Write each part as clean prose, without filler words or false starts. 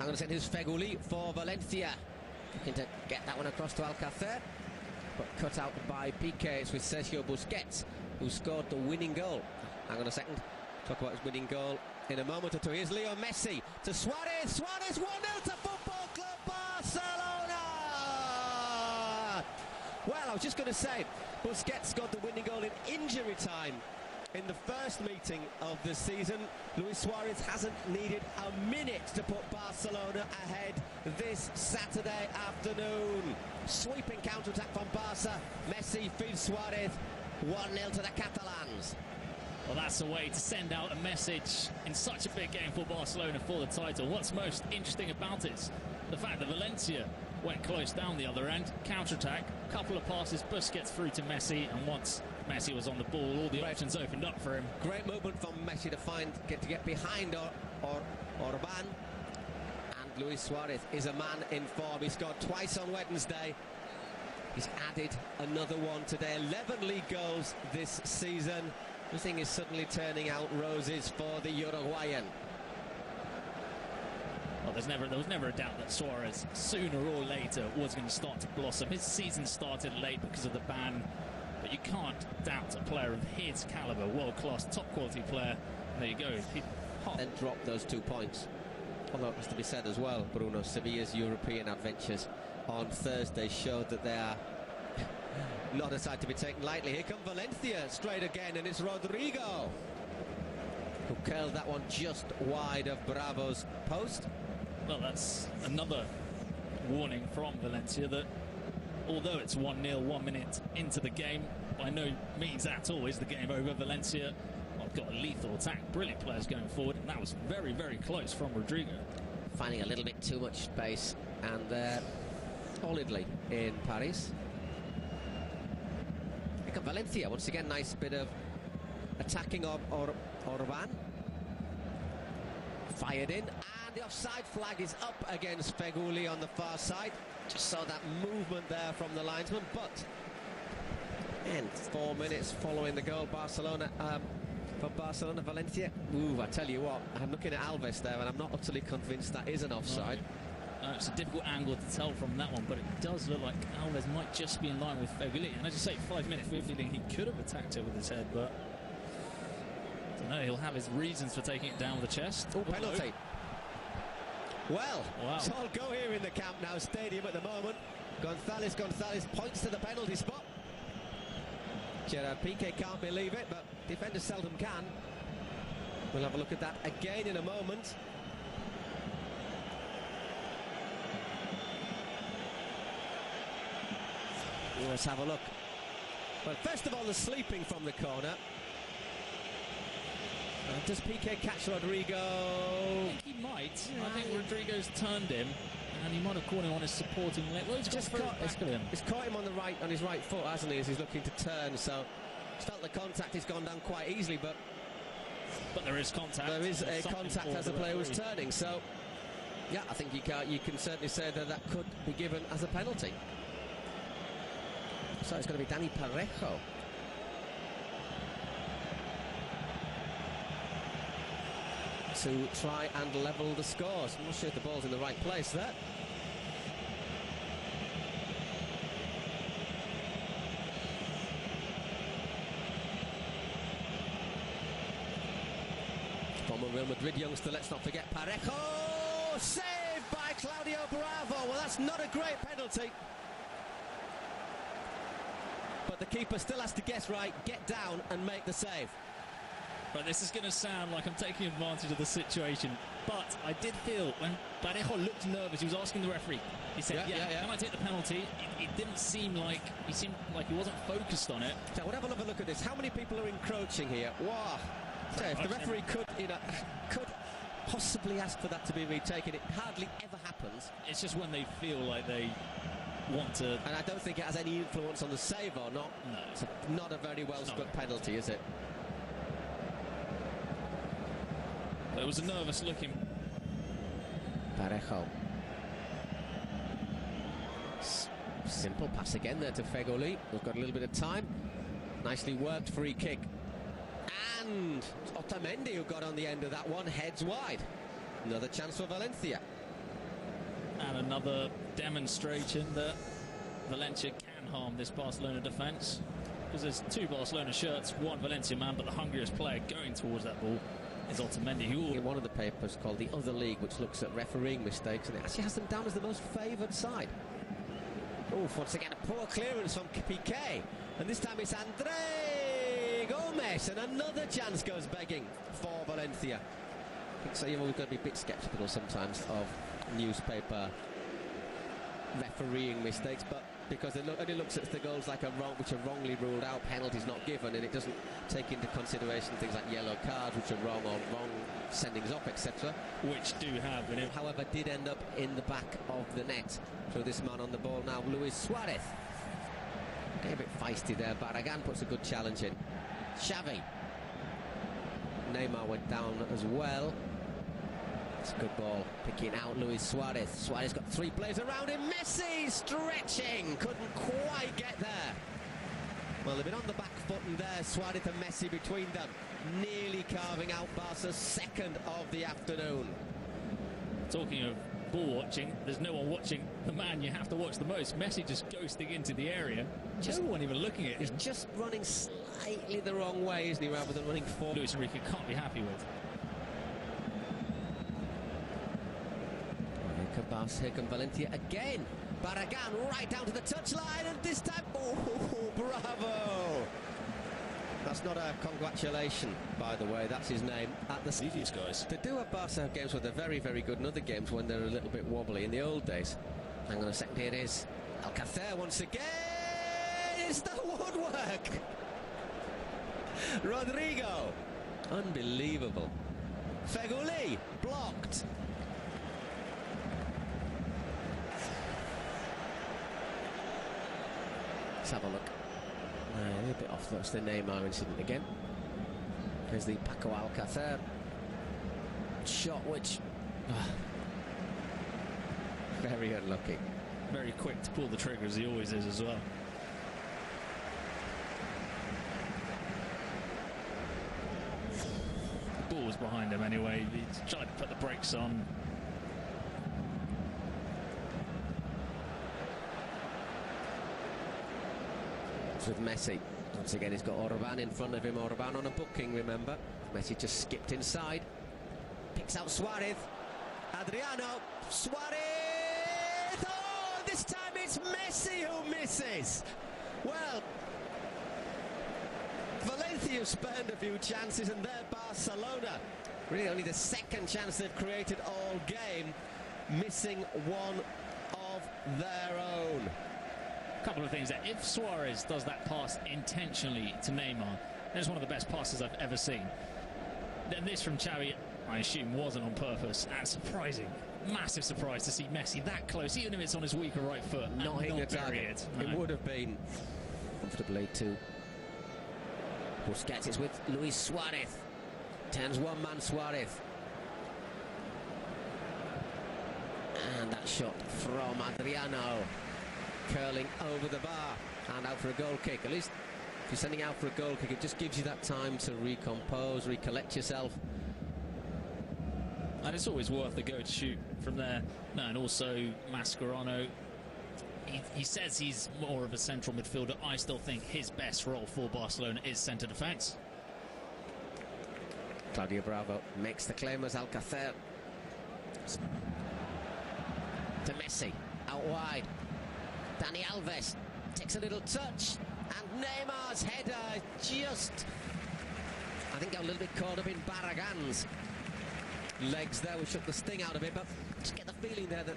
going to send his Feghouli for Valencia. Looking to get that one across to Alcacer, but cut out by Piqué. It's with Sergio Busquets, who scored the winning goal. Hang on a second, talk about his winning goal in a moment or two. Here's Leo Messi to Suarez. Suarez 1-0 to Football Club Barcelona. Well, I was just going to say, Busquets scored the winning goal in injury time in the first meeting of the season. Luis Suarez hasn't needed a minute to put Barcelona ahead this Saturday afternoon. Sweeping counter-attack from Barca. Messi feeds Suarez. 1-0 to the Catalans. Well, that's a way to send out a message in such a big game for Barcelona for the title. What's most interesting about it is the fact that Valencia went close down the other end, counter-attack, couple of passes, Busquets through to Messi, and once Messi was on the ball, all the options opened up for him. Great movement from Messi to get behind Orban. And Luis Suarez is a man in form. He scored twice on Wednesday. He's added another one today. 11 league goals this season. Everything is suddenly turning out roses for the Uruguayan. Well, there was never a doubt that Suarez, sooner or later, was going to start to blossom. His season started late because of the ban, but you can't doubt a player of his calibre, world-class, top-quality player. There you go. Then dropped those 2 points. Although it has to be said as well, Bruno, Sevilla's European adventures on Thursday showed that they are not a side to be taken lightly. Here come Valencia straight again, and it's Rodrigo who curled that one just wide of Bravo's post. Well, that's another warning from Valencia that although it's 1-0 1 minute into the game, by no means at all is the game over. Valencia have got a lethal attack, brilliant players going forward, and that was very, very close from Rodrigo. Finding a little bit too much space, and solidly in Paris. Here come Valencia, once again, nice bit of attacking Orban. Fired in, and the offside flag is up against Feghouli on the far side. Just saw that movement there from the linesman, but in 4 minutes following the goal, for Barcelona, Valencia. Ooh, I tell you what, I'm looking at Alves there, and I'm not utterly convinced that is an offside. It's a difficult angle to tell from that one, but it does look like Alves might just be in line with Feghouli. And as you say, 5 minutes, we're feeling he could have attacked it with his head, but I don't know, he'll have his reasons for taking it down with the chest. Oh, penalty. Well, wow. It's all go here in the Camp Nou stadium at the moment. Gonzalez points to the penalty spot. Gerard Piqué can't believe it, but defenders seldom can. We'll have a look at that again in a moment. Let's have a look. Well, first of all, the sleeping from the corner. Does Piqué catch Rodrigo? I think he might. Yeah, I think Rodrigo's turned him, and he might have caught him on his supporting leg. Well, he's caught him on his right foot, hasn't he, as he's looking to turn, so he's felt the contact has gone down quite easily, but there is contact. There is a contact as a player was turning, so yeah, I think you can certainly say that could be given as a penalty. So it's going to be Dani Parejo. To try and level the scores. I'm not sure if the ball's in the right place there. Former Real Madrid youngster, let's not forget Parejo! Saved by Claudio Bravo! Well, that's not a great penalty. But the keeper still has to guess right, get down and make the save. But this is going to sound like I'm taking advantage of the situation, but I did feel when Parejo looked nervous, he was asking the referee. He said, yeah. Can I take the penalty? It didn't seem like he wasn't focused on it. So we'll have a look at this. How many people are encroaching here? Wow. So if the referee could possibly ask for that to be retaken, it hardly ever happens. It's just when they feel like they want to. And I don't think it has any influence on the save or not. No. It's not a very well struck penalty, is it? It was a nervous looking Parejo. Simple pass again there to Feghouli. We've got a little bit of time. Nicely worked free kick. And Otamendi, who got on the end of that one, heads wide. Another chance for Valencia. And another demonstration that Valencia can harm this Barcelona defence. Because there's two Barcelona shirts, one Valencia man, but the hungriest player going towards that ball is Otamendi. In one of the papers called The Other League, which looks at refereeing mistakes, and it actually has them down as the most favoured side. Oh, once again, a poor clearance from Piqué. And this time it's André Gomes, and another chance goes begging for Valencia. I think so you've always got to be a bit sceptical sometimes of newspaper refereeing mistakes, but because it only looks at the goals like which are wrongly ruled out, penalties not given, and it doesn't take into consideration things like yellow cards which are wrong, or wrong sendings off, etc. Which do have, and however, did end up in the back of the net through this man on the ball now, Luis Suarez. Getting a bit feisty there. Barragán puts a good challenge in. Xavi. Neymar went down as well. It's a good ball. Picking out Luis Suarez. Suarez got three players around him. Messi stretching. Couldn't quite get there. Well, they've been on the back foot, and there, Suarez and Messi between them, nearly carving out Barca's second of the afternoon. Talking of ball watching, there's no one watching the man you have to watch the most. Messi just ghosting into the area. No one even looking at him. He's just running slightly the wrong way, isn't he, rather than running forward. Luis Enrique can't be happy with. Here come Valencia again. Barragán right down to the touchline, and this time, oh, bravo! That's not a congratulation, by the way, that's his name. At the These guys. They do have Barca games where they're very, very good, and other games when they're a little bit wobbly. In the old days, hang on a second, here it is. Alcácer once again. It's the woodwork. Rodrigo. Unbelievable. Feghouli blocked. Let's have a look. A bit off, that's the Neymar incident again. Here's the Paco Alcácer shot, which very unlucky. Very quick to pull the trigger, as he always is as well. The ball was behind him anyway. He tried to put the brakes on. With Messi. Once again, he's got Orban in front of him. Orban on a booking, remember. Messi just skipped inside. Picks out Suarez. Adriano. Suarez! Oh, this time it's Messi who misses. Well, Valencia have spurned a few chances, and they're Barcelona. Really only the second chance they've created all game, missing one of their own. Couple of things there. If Suarez does that pass intentionally to Neymar, that's one of the best passes I've ever seen. Then this from Xavi, I assume, wasn't on purpose. And surprising, massive surprise to see Messi that close, even if it's on his weaker right foot. Not hitting the target. It would have been comfortably to Busquets. It's with Luis Suarez. Turns one man Suarez. And that shot from Adriano. Curling over the bar and out for a goal kick. At least if you're sending out for a goal kick, it just gives you that time to recompose, recollect yourself. And it's always worth the go to shoot from there. No, and also Mascherano, he says he's more of a central midfielder. I still think his best role for Barcelona is centre defence. Claudio Bravo makes the claim as Alcácer. To Messi, out wide. Dani Alves takes a little touch, and Neymar's header just, I think, got a little bit caught up in Barragán's legs there, which took the sting out of it, but just get the feeling there that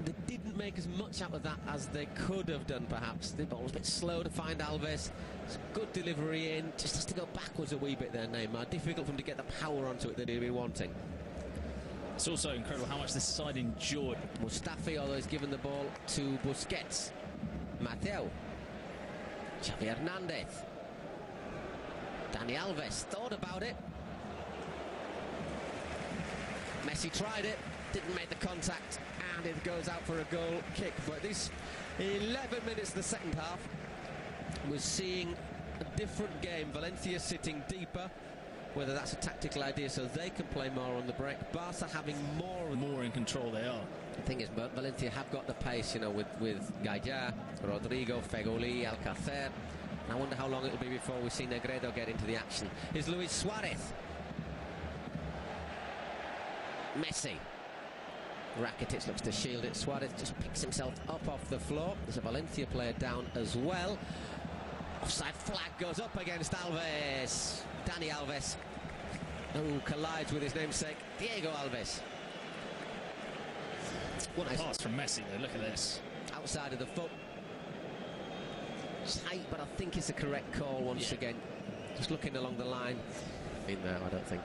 they didn't make as much out of that as they could have done, perhaps. The ball was a bit slow to find Alves. It's a good delivery in, just has to go backwards a wee bit there, Neymar. Difficult for him to get the power onto it that he'd been wanting. It's also incredible how much this side enjoyed. Mustafi, although he's given the ball to Busquets. Mateo. Xavi Hernandez. Dani Alves thought about it. Messi tried it, didn't make the contact, and it goes out for a goal kick. But this 11 minutes of the second half was seeing a different game. Valencia sitting deeper. Whether that's a tactical idea so they can play more on the break. Barca having more in control, they are. The thing is, Valencia have got the pace, you know, with Gaia, Rodrigo, Fegoli, Alcacer. I wonder how long it'll be before we see Negredo get into the action. Here's Luis Suarez. Messi. Rakitic looks to shield it. Suarez just picks himself up off the floor. There's a Valencia player down as well. Offside flag goes up against Alves. Dani Alves, who collides with his namesake, Diego Alves. What a pass from Messi, though. Look at this. Outside of the foot. Tight, but I think it's a correct call once again. Just looking along the line. In there, I don't think.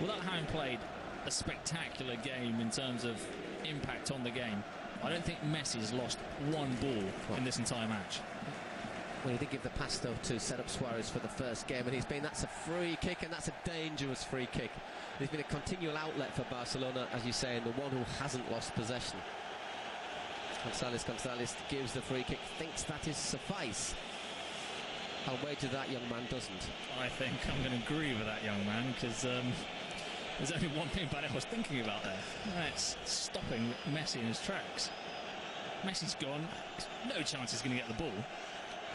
Without having played a spectacular game in terms of impact on the game, I don't think Messi's lost one ball in this entire match. Well, he did give the pass, though, to set up Suarez for the first game, and that's a free kick, and that's a dangerous free kick. There's been a continual outlet for Barcelona, as you say, and the one who hasn't lost possession. Gonzalez gives the free kick, thinks that is suffice. I'll wager that young man doesn't. I think I'm going to agree with that young man, because there's only one thing I was thinking about there. That's stopping Messi in his tracks. Messi's gone. No chance he's going to get the ball.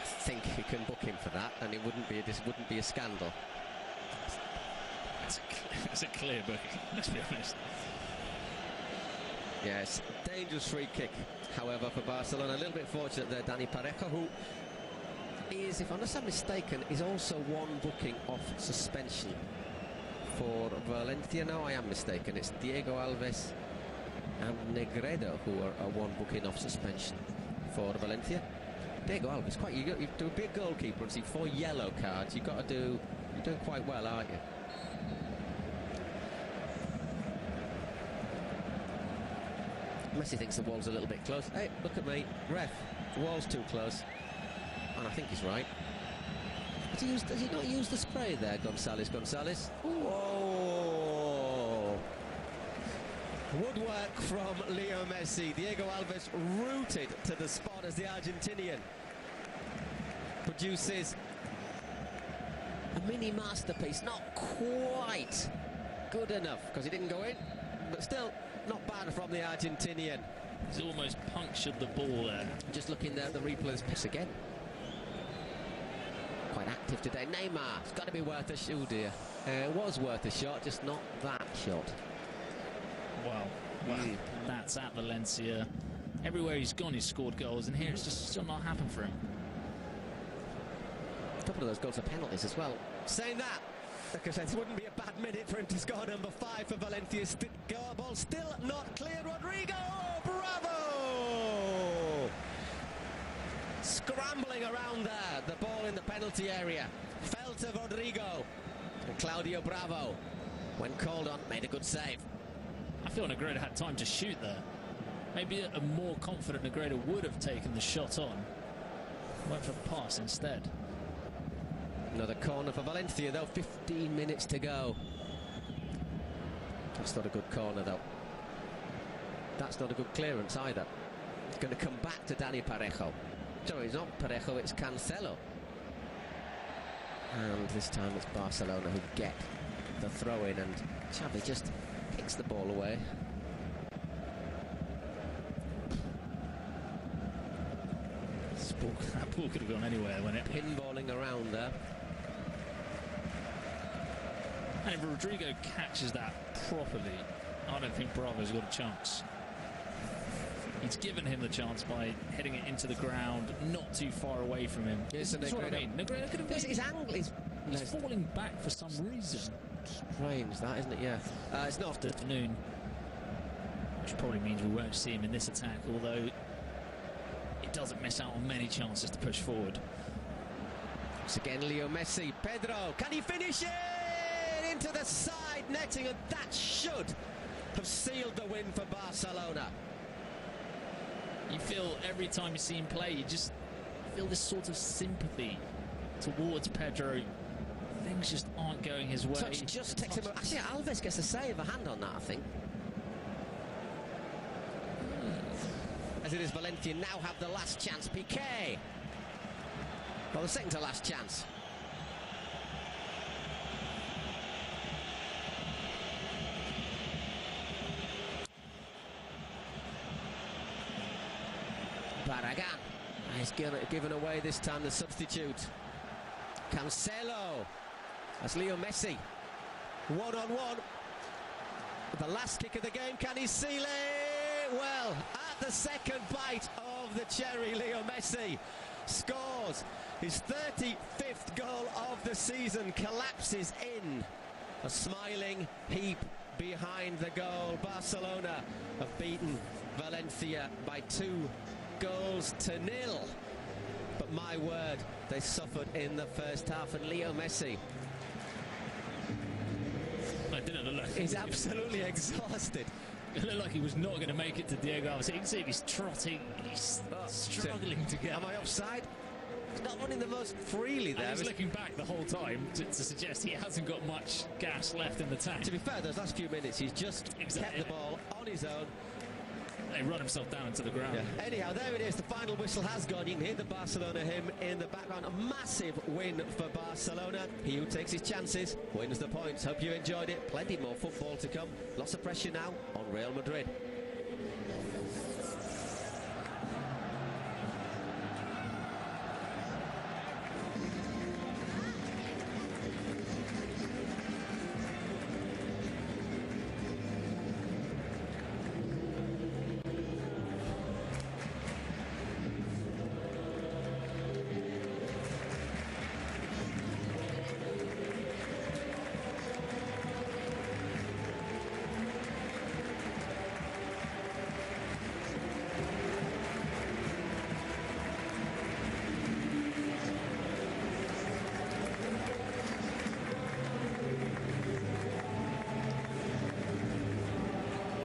I think he can book him for that, and this wouldn't be a scandal. It's a clear booking, let's be honest. Yes, dangerous free kick, however, for Barcelona. A little bit fortunate there, Dani Parejo, who is, if I'm not mistaken, is also one booking off suspension for Valencia. No, I am mistaken. It's Diego Alves and Negredo who are one booking off suspension for Valencia. Diego Alves, you do be a goalkeeper and see 4 yellow cards. You're doing quite well, aren't you? Messi thinks the wall's a little bit close. Hey, look at me, ref. The wall's too close, and I think he's right. Does he not use the spray there, Gonzalez? Whoa! Woodwork from Leo Messi. Diego Alves rooted to the spot as the Argentinian produces a mini masterpiece. Not quite good enough because he didn't go in, but still not bad from the Argentinian. He's almost punctured the ball there. Just looking there at the replay's piss again. Quite active today. Neymar, it's got to be worth a shot. Oh dear. It was worth a shot, just not that shot. Well, that's at Valencia. Everywhere he's gone, he's scored goals, and here it's just still not happened for him. A couple of those goals are penalties as well. Saying that, like I said, it wouldn't be a bad minute for him to score number 5 for Valencia. Ball still not clear. Rodrigo, bravo! Scrambling around there, the ball in the penalty area. Fell to Rodrigo. And Claudio Bravo, when called on, made a good save. I feel Negredo had time to shoot there. Maybe a more confident Negredo would have taken the shot on. Went for a pass instead. Another corner for Valencia, though. 15 minutes to go. That's not a good corner, though. That's not a good clearance either. It's going to come back to Dani Parejo. Sorry, it's not Parejo, it's Cancelo. And this time it's Barcelona who get the throw-in, and Xavi just picks the ball away. That ball could have gone anywhere when it pinballing around there. And if Rodrigo catches that properly, I don't think Bravo's got a chance. He's given him the chance by heading it into the ground, not too far away from him. Yes, That's what I mean. Negredo could have been. His angle is... He's falling back for some reason. Strange, that, isn't it? Yeah. It's not afternoon, which probably means we won't see him in this attack, although it doesn't miss out on many chances to push forward. Once again, Leo Messi. Pedro, can he finish it? Into the side netting, and that should have sealed the win for Barcelona. You feel every time you see him play, you just feel this sort of sympathy towards Pedro. Things just aren't going his way. Touch just takes him. Actually, Alves gets a save, a hand on that, I think. As it is, Valencia now have the last chance. Piqué. Well, the second to last chance. Barragán. He's given away this time, the substitute. Cancelo. That's Leo Messi. One-on-one. The last kick of the game, can he seal it? Well, at the second bite of the cherry, Leo Messi scores his 35th goal of the season, collapses in a smiling heap behind the goal. Barcelona have beaten Valencia by 2-0. But my word, they suffered in the first half, and Leo Messi, he's absolutely exhausted. It looked like he was not going to make it to Diego Alves. You can see he's trotting, he's struggling to get. Am I offside? He's not running the most freely there. He's looking back the whole time to suggest he hasn't got much gas left in the tank. To be fair, those last few minutes, he's just kept the ball on his own. He run himself down to the ground. Yeah. Anyhow, there it is. The final whistle has gone. You can hear the Barcelona hymn in the background. A massive win for Barcelona. He who takes his chances wins the points. Hope you enjoyed it. Plenty more football to come. Lots of pressure now on Real Madrid.